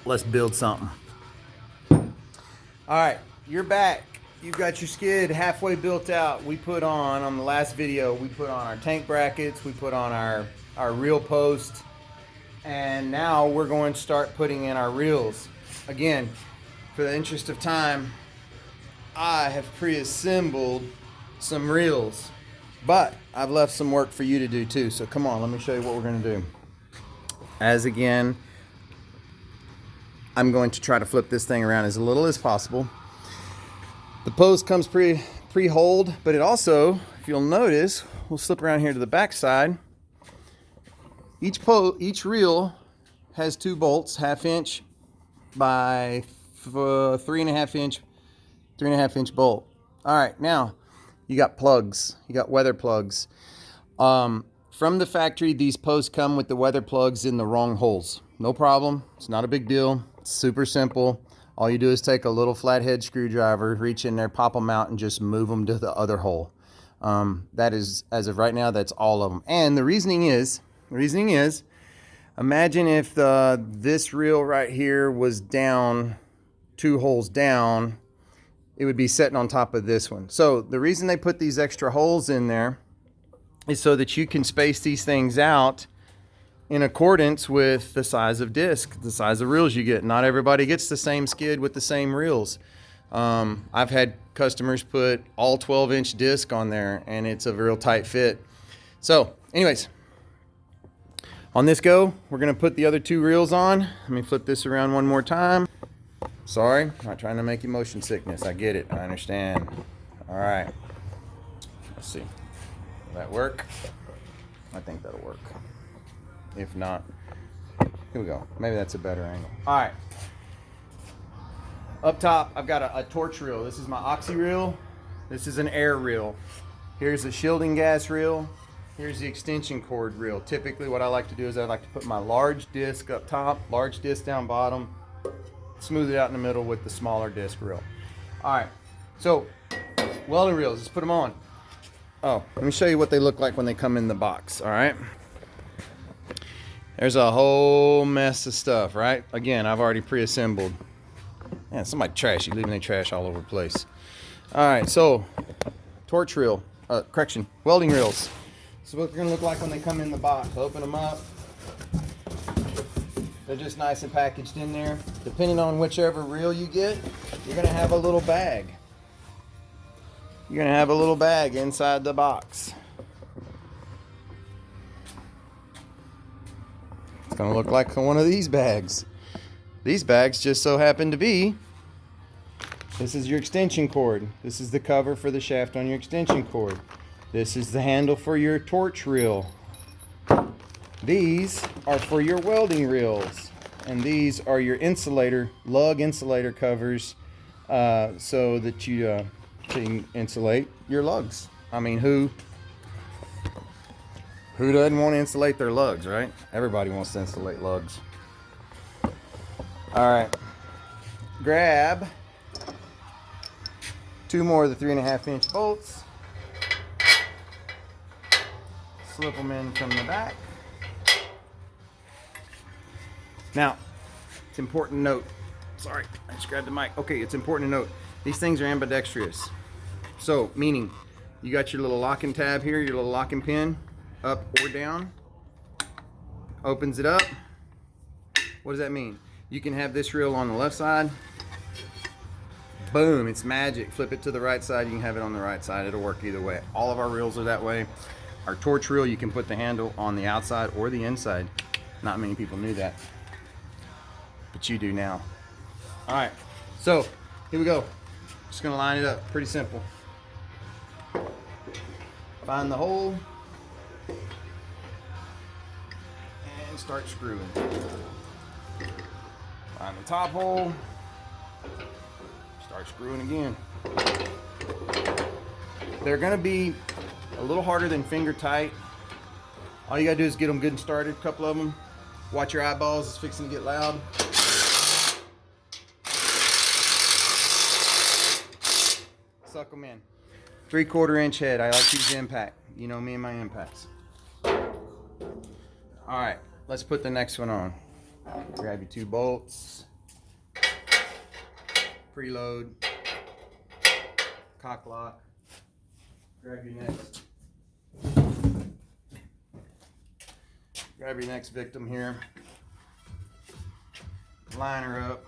Let's build something. All right, you're back. You've got your skid halfway built out. We put on the last video, we put on our tank brackets, we put on our reel post, and now we're going to start putting in our reels. Again, for the interest of time, I have pre-assembled some reels, but I've left some work for you to do too. So come on, let me show you what we're going to do. As again, I'm going to try to flip this thing around as little as possible. The post comes pre-holed, but it also, if you'll notice, we'll slip around here to the back side. Each reel has 2 bolts, 1/2 inch by 3.5 inch bolt. All right, now you got plugs, you got weather plugs. From the factory, these posts come with the weather plugs in the wrong holes. No problem, it's not a big deal, it's super simple. All you do is take a little flathead screwdriver, reach in there, pop them out, and just move them to the other hole. That is, as of right now, that's all of them. And the reasoning is, imagine if this reel right here was down 2 holes down, it would be sitting on top of this one. So the reason they put these extra holes in there is so that you can space these things out in accordance with the size of disc, the size of reels you get. Not everybody gets the same skid with the same reels. I've had customers put all 12-inch disc on there, and it's a real tight fit. So anyways, on this go, we're gonna put the other 2 reels on. Let me flip this around one more time. Sorry, not trying to make you motion sickness. I get it, I understand. All right, let's see. Will that work? I think that'll work. If not, here we go. Maybe that's a better angle. All right. Up top, I've got a torch reel. This is my oxy reel. This is an air reel. Here's a shielding gas reel. Here's the extension cord reel. Typically what I like to do is I like to put my large disc up top, large disc down bottom, smooth it out in the middle with the smaller disc reel. All right, so welding reels, let's put them on. Oh, let me show you what they look like when they come in the box, all right? There's a whole mess of stuff, right? Again, I've already pre-assembled. Man, somebody trashy, leaving their trash all over the place. All right, so torch reel, welding reels. This is what they're gonna look like when they come in the box. Open them up. They're just nice and packaged in there. Depending on whichever reel you get, you're gonna have a little bag. You're gonna have a little bag inside the box. It's gonna look like one of these bags. These bags just so happen to be, this is your extension cord. This is the cover for the shaft on your extension cord. This is the handle for your torch reel. These are for your welding reels. And these are your lug insulator covers, so that you can insulate your lugs. I mean, who doesn't want to insulate their lugs, right? Everybody wants to insulate lugs. All right, grab 2 more of the 3.5 inch bolts, slip them in from the back. Now, it's important to note, sorry, I just grabbed the mic. Okay, it's important to note, these things are ambidextrous. So, meaning, you got your little locking tab here, your little locking pin, up or down, opens it up. What does that mean? You can have this reel on the left side, boom, it's magic. Flip it to the right side, you can have it on the right side. It'll work either way. All of our reels are that way. Our torch reel, you can put the handle on the outside or the inside. Not many people knew that, but you do now. All right, so here we go. Just gonna line it up, pretty simple. Find the hole and start screwing. Find the top hole, start screwing again. They're gonna be a little harder than finger tight. All you gotta do is get them good and started, a couple of them. Watch your eyeballs, it's fixing to get loud. Suck them in. 3/4 inch head, I like to use impact. You know me and my impacts. All right, let's put the next one on. Grab your 2 bolts. preload, cock lock, grab your next victim here, line her up,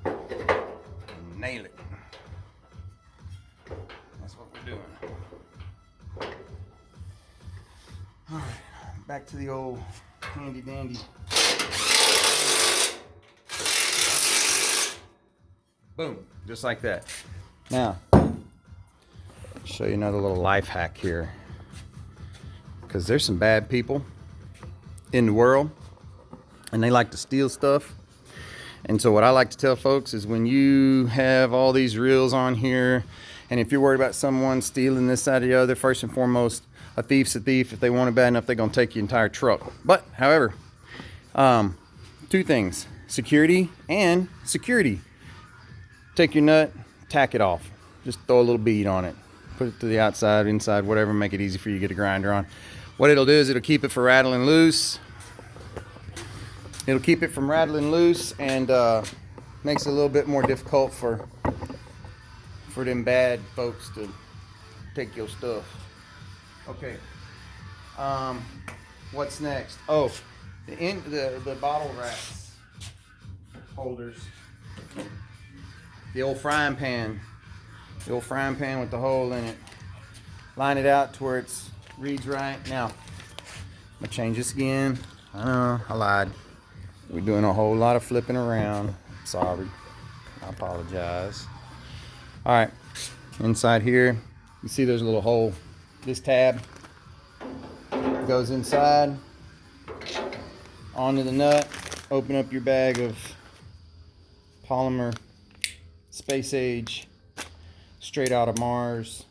and nail it. That's what we're doing. All right, back to the old handy dandy. Boom, just like that. Now, show you another little life hack here, because there's some bad people in the world and they like to steal stuff. And so what I like to tell folks is, when you have all these reels on here, and if you're worried about someone stealing this, that, or the other, first and foremost, a thief's a thief. If they want it bad enough, they're gonna take your entire truck. But however, two things: security and security. Take your nut, tack it off. Just throw a little bead on it. Put it to the outside, inside, whatever, make it easy for you to get a grinder on. What it'll do is it'll keep it from rattling loose. It'll keep it from rattling loose, and makes it a little bit more difficult for them bad folks to take your stuff. Okay. What's next? Oh, the bottle wraps holders. The old frying pan. The old frying pan with the hole in it. Line it out to where it reads right. Now, I'm gonna change this again. I know, I lied. We're doing a whole lot of flipping around. Sorry. I apologize. All right. Inside here, you see there's a little hole. This tab goes inside, onto the nut. Open up your bag of polymer space age, straight out of Mars.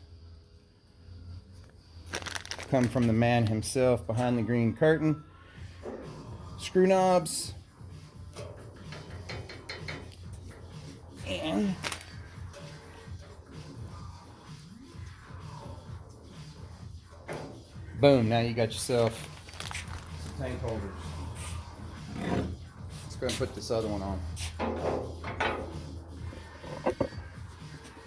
Come from the man himself behind the green curtain. Screw knobs. And boom, now you got yourself some tank holders. Let's go and put this other one on.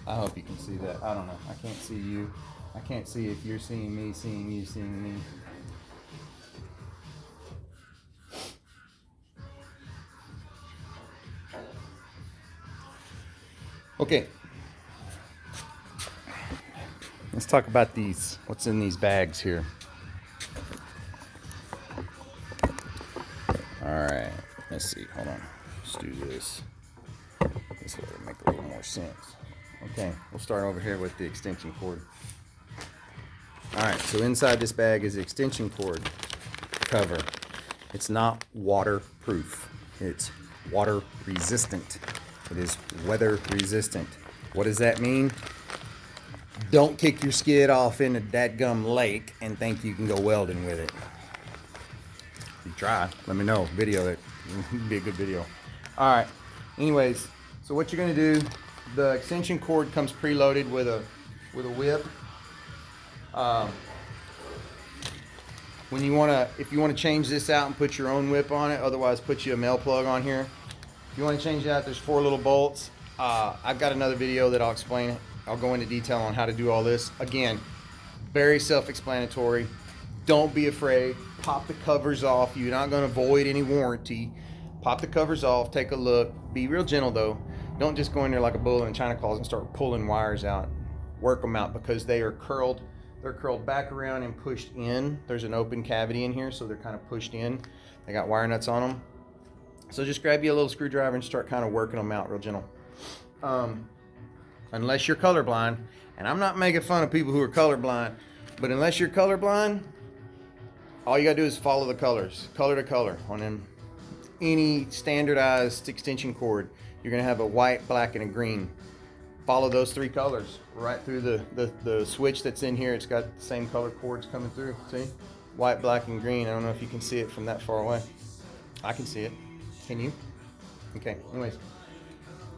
I hope you can see that. I don't know. I can't see you. I can't see if you're seeing me, seeing you, seeing me. Okay. Let's talk about these. What's in these bags here? All right. Let's see. Hold on. Let's do this. This will make a little more sense. Okay. We'll start over here with the extension cord. All right. So inside this bag is the extension cord cover. It's not waterproof. It's water resistant. It is weather resistant. What does that mean? Don't kick your skid off in a dadgum lake and think you can go welding with it. If you try, let me know. Video it. It'd be a good video. All right. Anyways, so what you're gonna do? The extension cord comes preloaded with a whip. When you if you wanna change this out and put your own whip on it, otherwise put you a male plug on here. If you want to change that, there's 4 little bolts. I've got another video that I'll explain. I'll go into detail on how to do all this. Again, very self-explanatory. Don't be afraid. Pop the covers off. You're not going to void any warranty. Pop the covers off. Take a look. Be real gentle though. Don't just go in there like a bull in China claws and start pulling wires out. Work them out, because they are curled. They're curled back around and pushed in. There's an open cavity in here, so they're kind of pushed in. They got wire nuts on them. So just grab you a little screwdriver and start kind of working them out real gentle. Unless you're colorblind, and I'm not making fun of people who are colorblind, but unless you're colorblind, all you gotta do is follow the colors, color to color. On them, any standardized extension cord, you're gonna have a white, black, and a green. Follow those 3 colors right through the switch that's in here. It's got the same color cords coming through. See? White, black, and green. I don't know if you can see it from that far away. I can see it. Can you? Okay, anyways.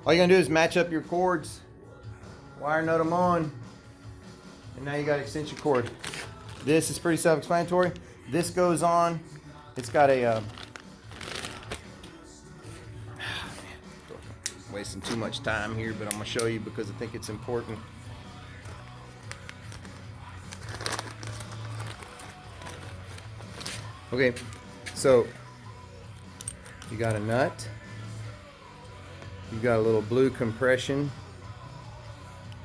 All you're gonna do is match up your cords, wire nut them on, and now you got extension cord. This is pretty self-explanatory. This goes on. It's got a wasting too much time here, but I'm gonna show you because I think it's important. Okay, so you got a nut, you got a little blue compression.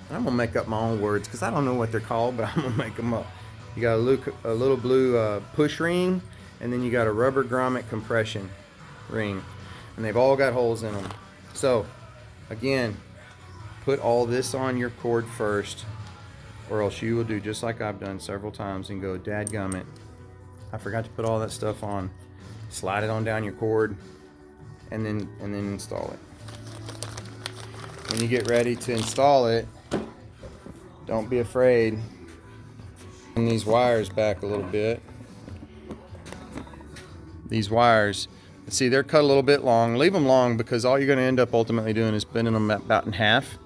I'm gonna make up my own words because I don't know what they're called, but I'm gonna make them up. You got a little blue push ring, and then you got a rubber grommet compression ring, and they've all got holes in them. So again, put all this on your cord first, or else you will do just like I've done several times and go, dadgummit, I forgot to put all that stuff on. Slide it on down your cord, and then install it. When you get ready to install it, don't be afraid. Bring these wires back a little bit. These wires, see, they're cut a little bit long. Leave them long because all you're going to end up ultimately doing is bending them about in half,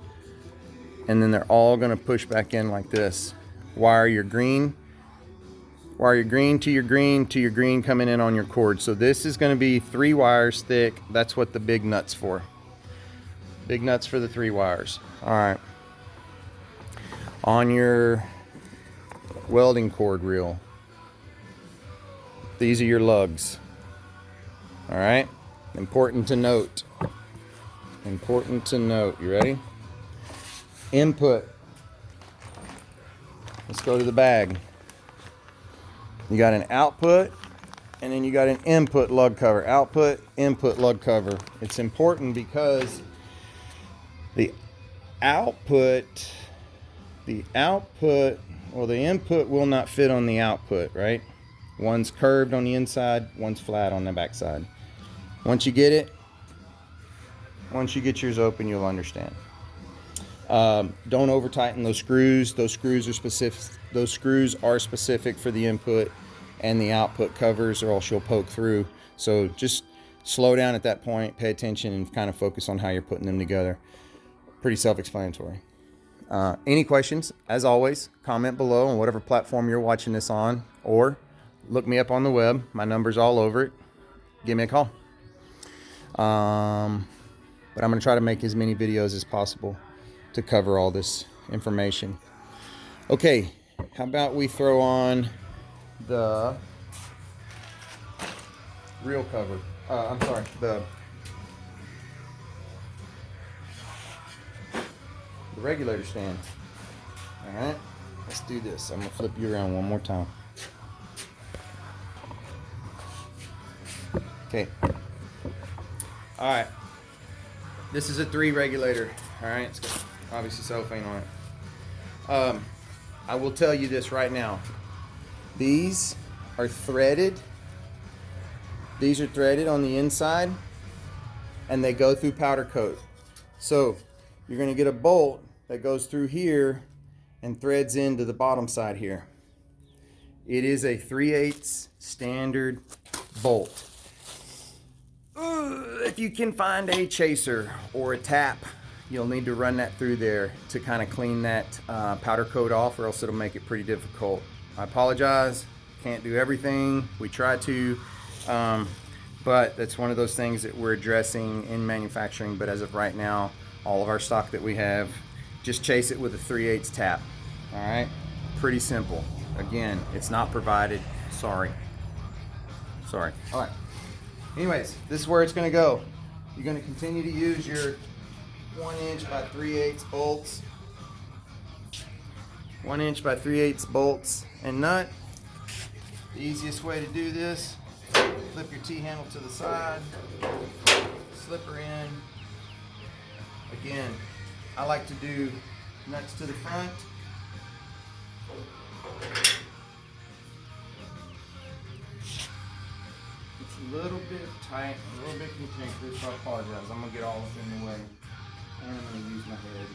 and then they're all going to push back in like this. Wire your green to your green coming in on your cord. So this is going to be 3 wires thick. That's what the big nut's for. Big nuts for the 3 wires. All right. On your welding cord reel, these are your lugs. All right. Important to note. Important to note. You ready? Input. Let's go to the bag. You got an output, and then you got an input lug cover. Output, input lug cover. It's important because the input will not fit on the output, right? One's curved on the inside, one's flat on the backside. Once you get yours open, you'll understand. Don't over tighten those screws. Those screws are specific for the input and the output covers, or else you'll poke through. So just slow down at that point, pay attention, and kind of focus on how you're putting them together. Pretty self-explanatory. Any questions, as always, comment below on whatever platform you're watching this on, or look me up on the web. My number's all over it. Give me a call. But I'm going to try to make as many videos as possible to cover all this information. Okay, how about we throw on the reel cover. The regulator stand. All right, let's do this. I'm gonna flip you around one more time. Okay. All right. This is a 3 regulator. All right, it's got obviously cellophane on it. I will tell you this right now. These are threaded. These are threaded on the inside, and they go through powder coat. So you're going to get a bolt that goes through here and threads into the bottom side here. It is a 3/8 standard bolt. If you can find a chaser or a tap, you'll need to run that through there to kind of clean that powder coat off, or else it'll make it pretty difficult. I apologize, can't do everything. We try to, but that's one of those things that we're addressing in manufacturing. But as of right now, all of our stock that we have, just chase it with a 3/8 tap. All right, pretty simple. Again, it's not provided. Sorry. All right. Anyways, this is where it's going to go. You're going to continue to use your 1" by 3/8 bolts. 1" by 3/8 bolts and nut. The easiest way to do this, flip your T-handle to the side, slip her in. Again, I like to do nuts to the front. It's a little bit tight, a little bit cantankerous, so I apologize. I'm going to get all this in the way, and I'm going to use my head.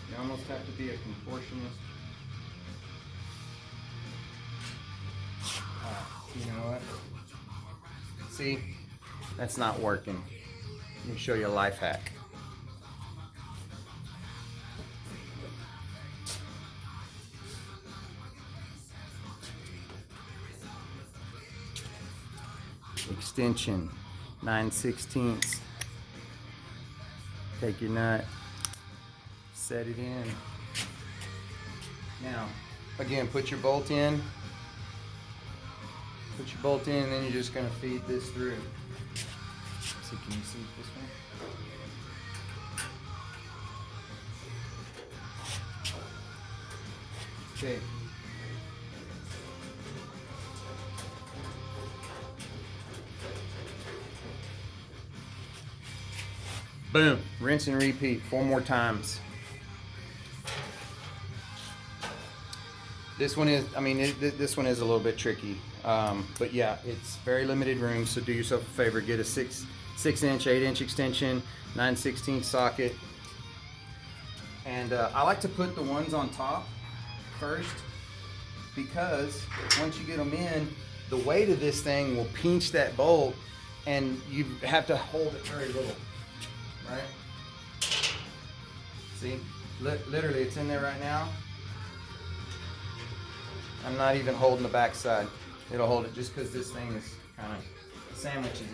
You almost have to be a contortionist. You know what? See? That's not working. Let me show you a life hack. extension, 9/16. Take your nut, set it in. Now, again, put your bolt in. Put your bolt in, and then you're just going to feed this through. Let's see, can you see this one? Okay. Boom. Rinse and repeat 4 more times. This one is, I mean, this one is a little bit tricky. But yeah, it's very limited room, so do yourself a favor. Get a 6-inch, 8-inch extension, 9/16 socket. And I like to put the ones on top first, because once you get them in, the weight of this thing will pinch that bolt, and you have to hold it very little, right? See, literally it's in there right now. I'm not even holding the back side. It'll hold it just because this thing is kind of sandwiching.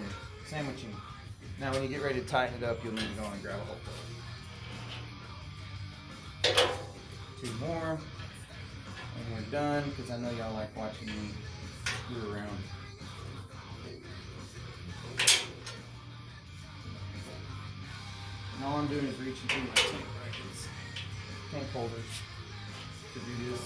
Now when you get ready to tighten it up, you'll need to go and grab a hold. 2 more, and we're done, because I know y'all like watching me screw around. And all I'm doing is reaching through my tank brackets, tank holders to do this.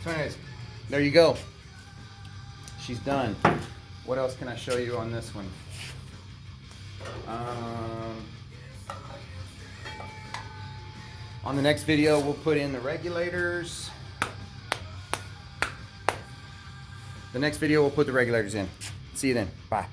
So anyways, there you go. She's done. What else can I show you on this one? On the next video, we'll put in the regulators. The next video, we'll put the regulators in. See you then. Bye.